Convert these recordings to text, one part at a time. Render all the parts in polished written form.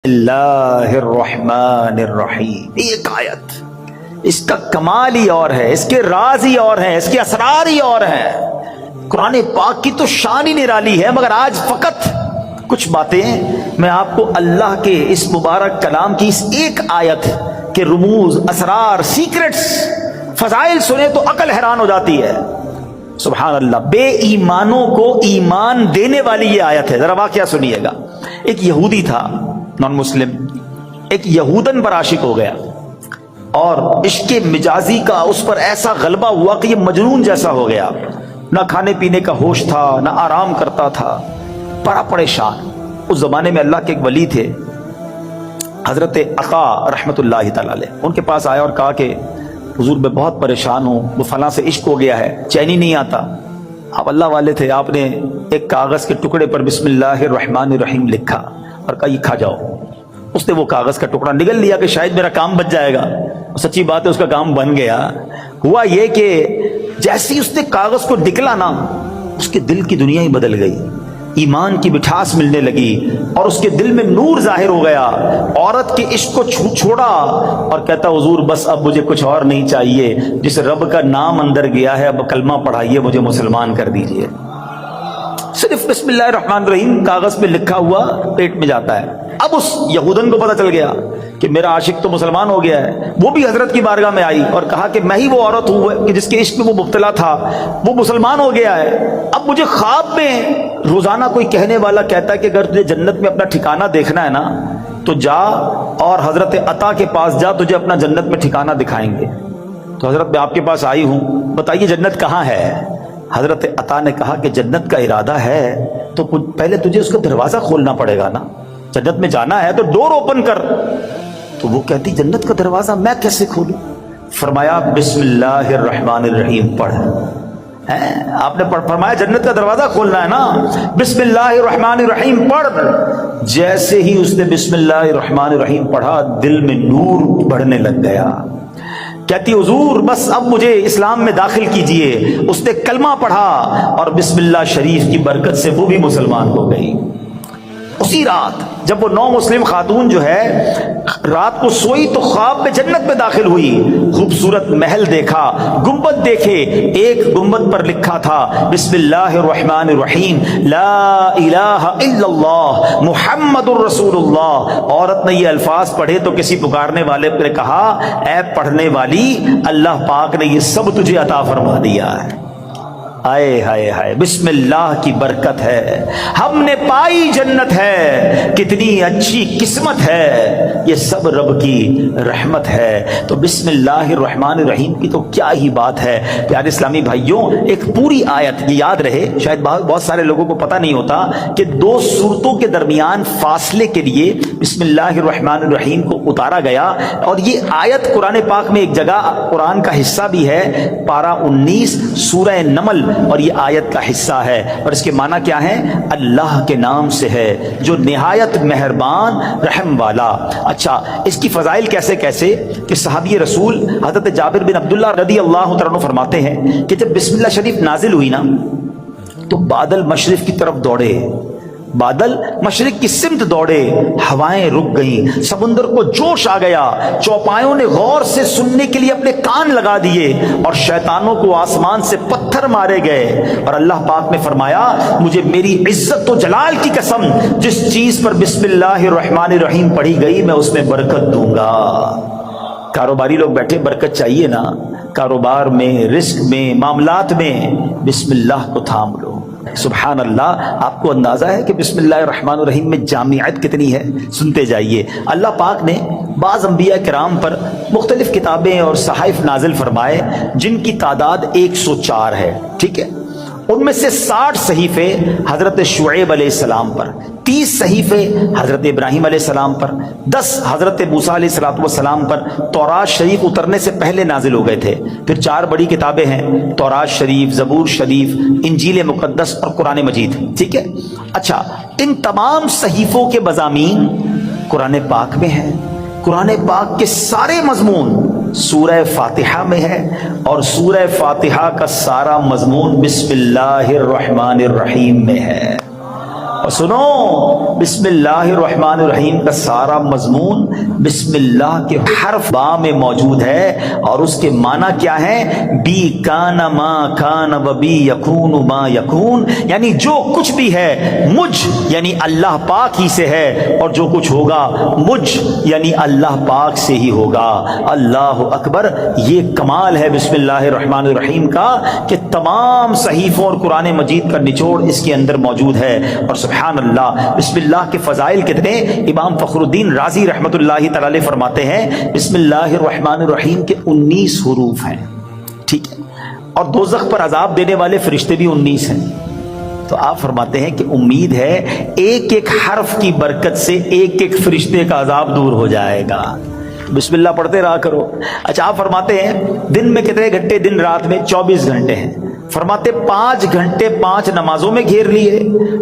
اللہ الرحمن الرحیم، ایک آیت، اس کا کمال ہی اور ہے، اس کے راز ہی اور ہیں، اس کے اسرار ہی اور ہیں۔ قرآن پاک کی تو شان ہی نرالی ہے، مگر آج فقط کچھ باتیں میں آپ کو اللہ کے اس مبارک کلام کی اس ایک آیت کے رموز، اسرار، سیکرٹس، فضائل سنے تو عقل حیران ہو جاتی ہے۔ سبحان اللہ، بے ایمانوں کو ایمان دینے والی یہ آیت ہے۔ ذرا واقعہ سنیے گا۔ ایک یہودی تھا، نان مسلم، ایک یہودن پر عاشق ہو گیا اور عشق مجازی کا اس پر ایسا غلبہ ہوا کہ یہ مجنون جیسا ہو گیا، نہ کھانے پینے کا ہوش تھا، نہ آرام کرتا تھا، بڑا پریشان۔ اس زمانے میں اللہ کے ایک ولی تھے، حضرت عطا رحمت اللہ تعالی علیہ، ان کے پاس آیا اور کہا کہ حضور میں بہت پریشان ہوں، وہ فلاں سے عشق ہو گیا ہے، چین ہی نہیں آتا۔ آپ اللہ والے تھے، آپ نے ایک کاغذ کے ٹکڑے پر بسم اللہ الرحمن الرحیم لکھا اور کہا یہ کھا جاؤ۔ اس نے وہ کاغذ کا ٹکڑا نگل لیا کہ شاید میرا کام بچ جائے گا۔ سچی بات ہے، اس کا کام بن گیا۔ ہوا یہ کہ جیسے ہی اس نے کاغذ کو نکلا نا، اس کے دل کی دنیا ہی بدل گئی، ایمان کی مٹھاس ملنے لگی اور اس کے دل میں نور ظاہر ہو گیا۔ عورت کے عشق کو چھوڑا اور کہتا حضور بس اب مجھے کچھ اور نہیں چاہیے، جس رب کا نام اندر گیا ہے اب کلمہ پڑھائیے، مجھے مسلمان کر دیجئے۔ صرف بسم اللہ الرحمن الرحیم کاغذ پہ لکھا ہوا پیٹ میں جاتا ہے۔ اب اس یہودن کو پتہ چل گیا کہ میرا عاشق تو مسلمان ہو گیا ہے۔ وہ بھی حضرت کی بارگاہ میں آئی اور کہا کہ میں ہی وہ عورت ہوں کہ جس کے عشق میں وہ مبتلا تھا، وہ مسلمان ہو گیا ہے۔ اب مجھے خواب میں روزانہ کوئی کہنے والا کہتا ہے کہ اگر تجھے جنت میں اپنا ٹھکانہ دیکھنا ہے نا تو جا اور حضرت عطا کے پاس جا، تجھے اپنا جنت میں ٹھکانہ دکھائیں گے۔ تو حضرت میں آپ کے پاس آئی ہوں، بتائیے جنت کہاں ہے؟ حضرت عطا نے کہا کہ جنت کا ارادہ ہے تو پہلے تجھے اس کا دروازہ کھولنا پڑے گا نا، جنت میں جانا ہے تو ڈور اوپن کر۔ تو وہ کہتی جنت کا دروازہ میں کیسے کھولوں؟ فرمایا بسم اللہ الرحمن الرحیم پڑھ۔ آپ نے فرمایا جنت کا دروازہ کھولنا ہے نا، بسم اللہ الرحمن الرحیم پڑھ۔ جیسے ہی اس نے بسم اللہ الرحمن الرحیم پڑھا، دل میں نور بڑھنے لگ گیا۔ کہتی حضور بس اب مجھے اسلام میں داخل کیجئے۔ اس نے کلمہ پڑھا اور بسم اللہ شریف کی برکت سے وہ بھی مسلمان ہو گئی۔ اسی رات جب وہ نو مسلم خاتون جو ہے رات کو سوئی تو خواب میں جنت میں داخل ہوئی، خوبصورت محل دیکھا، گنبد دیکھے، ایک گنبد پر لکھا تھا بسم اللہ الرحمن الرحیم لا الہ الا اللہ محمد الرسول اللہ۔ عورت نے یہ الفاظ پڑھے تو کسی پکارنے والے نے کہا اے پڑھنے والی، اللہ پاک نے یہ سب تجھے عطا فرما دیا ہے۔ آئے ہائے ہائے، بسم اللہ کی برکت ہے، ہم نے پائی جنت ہے، کتنی اچھی قسمت ہے، یہ سب رب کی رحمت ہے۔ تو بسم اللہ الرحمن الرحیم کی تو کیا ہی بات ہے۔ پیارے اسلامی بھائیوں، ایک پوری آیت، یہ یاد رہے، شاید بہت سارے لوگوں کو پتہ نہیں ہوتا کہ دو سورتوں کے درمیان فاصلے کے لیے بسم اللہ الرحمن الرحیم کو اتارا گیا، اور یہ آیت قرآن پاک میں ایک جگہ قرآن کا حصہ بھی ہے، پارہ 19 سورہ نمل، اور یہ آیت کا حصہ ہے، اور اس کے معنی کیا ہے؟ اللہ کے نام سے ہے جو نہایت مہربان رحم والا۔ اچھا، اس کی فضائل کیسے کیسے کہ صحابی رسول حضرت جابر بن عبداللہ رضی اللہ تعالیٰ عنہ فرماتے ہیں کہ جب بسم اللہ شریف نازل ہوئی نا تو بادل مشرق کی طرف دوڑے، بادل مشرق کی سمت دوڑے، ہوائیں رک گئیں، سمندر کو جوش آ گیا، چوپایوں نے غور سے سننے کے لیے اپنے کان لگا دیے، اور شیطانوں کو آسمان سے پتھر مارے گئے۔ اور اللہ پاک نے فرمایا مجھے میری عزت و جلال کی قسم، جس چیز پر بسم اللہ الرحمن الرحیم پڑھی گئی میں اس میں برکت دوں گا۔ کاروباری لوگ بیٹھے، برکت چاہیے نا، کاروبار میں، رزق میں، معاملات میں بسم اللہ کو تھام لو۔ سبحان اللہ، آپ کو اندازہ ہے کہ بسم اللہ الرحمن الرحیم میں جامعیت کتنی ہے؟ سنتے جائیے۔ اللہ پاک نے بعض انبیاء کرام پر مختلف کتابیں اور صحائف نازل فرمائے جن کی تعداد 104 ہے، ٹھیک ہے؟ ان میں سے 60 صحیفے حضرت شعیب علیہ السلام پر، 30 صحیفے حضرت ابراہیم علیہ السلام پر، 10 حضرت موسیٰ علیہ السلام پر تورات شریف اترنے سے پہلے نازل ہو گئے تھے۔ پھر 4 بڑی کتابیں ہیں، تورات شریف، زبور شریف، انجیل مقدس اور قرآن مجید، ٹھیک ہے؟ اچھا، ان تمام صحیفوں کے مضامین قرآن پاک میں ہیں۔ قرآن پاک کے سارے مضمون سورہ فاتحہ میں ہے، اور سورہ فاتحہ کا سارا مضمون بسم اللہ الرحمن الرحیم میں ہے۔ اور سنو بسم اللہ الرحمن الرحیم کا سارا مضمون بسم اللہ کے حرف با میں موجود ہے، اور اس کے معنی کیا ہے؟ بی کان ما کان و بی یکون ما یکون، یعنی جو کچھ بھی ہے مجھ یعنی اللہ پاک ہی سے ہے، اور جو کچھ ہوگا مجھ یعنی اللہ پاک سے ہی ہوگا۔ اللہ اکبر۔ یہ کمال ہے بسم اللہ الرحمن الرحیم کا کہ تمام صحیفوں اور قرآن مجید کا نچوڑ اس کے اندر موجود ہے۔ اور سبحان اللہ، بسم اللہ کے فضائل کتنے! امام فخر الدین رازی رحمۃ اللہ تعالی فرماتے ہیں بسم اللہ الرحمن الرحیم کے 19 حروف ہیں، ٹھیک ہے، اور دوزخ پر عذاب دینے والے فرشتے بھی 19 ہیں۔ تو آپ فرماتے ہیں کہ امید ہے ایک ایک حرف کی برکت سے ایک ایک فرشتے کا عذاب دور ہو جائے گا۔ بسم اللہ پڑھتے رہا کرو۔ اچھا، آپ فرماتے ہیں دن میں کتنے گھنٹے؟ دن رات میں 24 گھنٹے ہیں۔ فرماتے 5 گھنٹے 5 نمازوں میں گھیر لیے،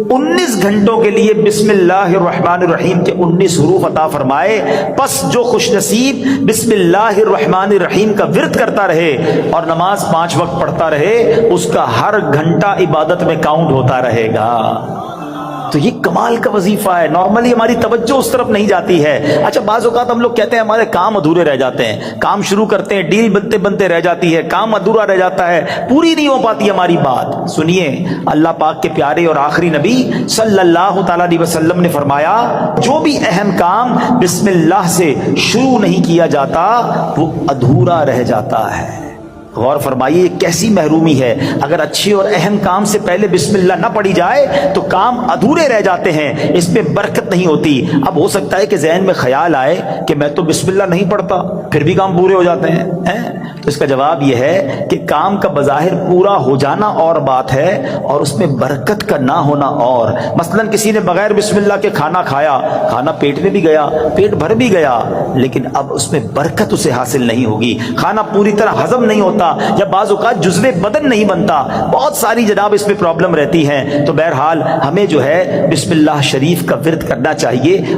19 گھنٹوں کے لیے بسم اللہ الرحمن الرحیم کے 19 حروف عطا فرمائے۔ پس جو خوش نصیب بسم اللہ الرحمن الرحیم کا ورد کرتا رہے اور نماز 5 وقت پڑھتا رہے، اس کا ہر گھنٹہ عبادت میں کاؤنٹ ہوتا رہے گا۔ تو یہ کمال کا وظیفہ ہے۔ نارملی ہماری توجہ اس طرف نہیں جاتی ہے۔ اچھا، بعض اوقات ہم لوگ کہتے ہیں ہمارے کام ادھورے رہ جاتے ہیں، کام شروع کرتے ہیں، ڈیل بنتے بنتے رہ جاتی ہے، کام ادھورا رہ جاتا ہے، پوری نہیں ہو پاتی ہماری بات۔ سنیے، اللہ پاک کے پیارے اور آخری نبی صلی اللہ تعالی علیہ وسلم نے فرمایا جو بھی اہم کام بسم اللہ سے شروع نہیں کیا جاتا وہ ادھورا رہ جاتا ہے۔ غور فرمائیے، یہ کیسی محرومی ہے۔ اگر اچھے اور اہم کام سے پہلے بسم اللہ نہ پڑھی جائے تو کام ادھورے رہ جاتے ہیں، اس میں برکت نہیں ہوتی۔ اب ہو سکتا ہے کہ ذہن میں خیال آئے کہ میں تو بسم اللہ نہیں پڑھتا، پھر بھی کام پورے ہو جاتے ہیں۔ تو اس کا جواب یہ ہے کہ کام کا بظاہر پورا ہو جانا اور بات ہے، اور اس میں برکت کا نہ ہونا اور۔ مثلا کسی نے بغیر بسم اللہ کے کھانا کھایا، کھانا پیٹ میں بھی گیا، پیٹ بھر بھی گیا، لیکن اب اس میں برکت اسے حاصل نہیں ہوگی، کھانا پوری طرح ہضم نہیں ہوتا، یا بعض اوقات جزو بدن نہیں بنتا، بہت ساری جناب اس میں پرابلم رہتی ہیں۔ تو بہرحال ہمیں جو ہے بسم اللہ شریف کا ورد کرنا چاہیے۔